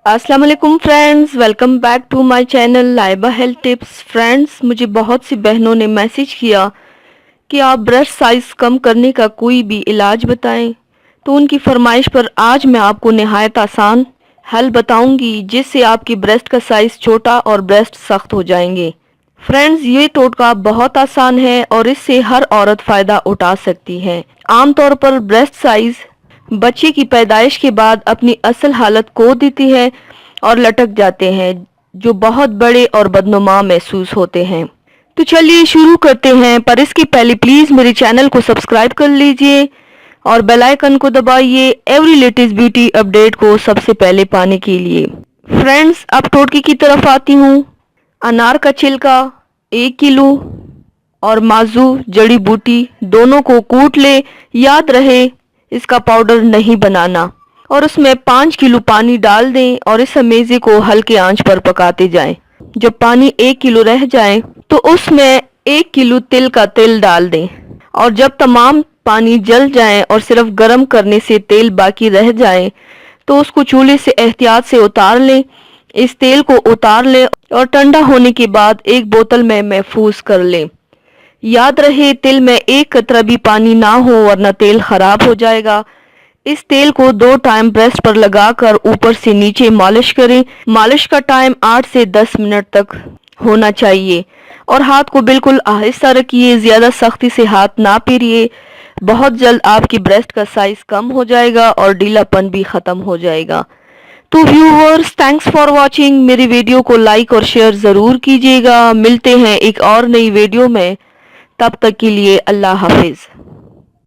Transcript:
अस्सलाम वालेकुम friends, welcome back to my channel Laiba health tips. Friends, मुझे बहुत सी बहनों ने मैसेज किया कि आप ब्रेस्ट साइज़ कम करने का कोई भी इलाज बताएं। तो उनकी फरमाइश पर आज मैं आपको निहायत आसान हल बताऊंगी जिससे आपकी ब्रेस्ट का साइज़ छोटा और ब्रेस्ट सख्त हो जाएंगे। फ्रेंड्स, ये टोटका बहुत आसान है और इससे हर औरत फ़ायदा उठा सकती है। आमतौर पर ब्रेस्ट साइज़ बच्चे की पैदाइश के बाद अपनी असल हालत खो देती है और लटक जाते हैं, जो बहुत बड़े और बदनुमा महसूस होते हैं। तो चलिए शुरू करते हैं, पर इसके पहले प्लीज़ मेरे चैनल को सब्सक्राइब कर लीजिए और बेल आइकन को दबाइए एवरी लेटेस्ट ब्यूटी अपडेट को सबसे पहले पाने के लिए। फ्रेंड्स, अब टोटके की तरफ आती हूँ। अनार का छिलका 1 किलो और माजू जड़ी बूटी दोनों को कूट ले। याद रहे, इसका पाउडर नहीं बनाना। और उसमें 5 किलो पानी डाल दें और इस मेज़े को हल्के आंच पर पकाते जाएं। जब पानी 1 किलो रह जाए तो उसमें 1 किलो तिल का तेल डाल दें और जब तमाम पानी जल जाए और सिर्फ गर्म करने से तेल बाकी रह जाए तो उसको चूल्हे से एहतियात से उतार लें। इस तेल को उतार लें और ठंडा होने के बाद एक बोतल में महफूज कर लें। याद रहे, तिल में एक कतरा भी पानी ना हो वरना तेल खराब हो जाएगा। इस तेल को 2 टाइम ब्रेस्ट पर लगाकर ऊपर से नीचे मालिश करें। मालिश का टाइम 8 से 10 मिनट तक होना चाहिए और हाथ को बिल्कुल आहिस्ता रखिए, ज्यादा सख्ती से हाथ ना फेरिए। बहुत जल्द आपकी ब्रेस्ट का साइज कम हो जाएगा और ढीलापन भी खत्म हो जाएगा। तो व्यूअर्स, थैंक्स फॉर वॉचिंग। मेरी वीडियो को लाइक और शेयर जरूर कीजिएगा। मिलते हैं एक और नई वीडियो में, तब तक के लिए अल्लाह हाफिज।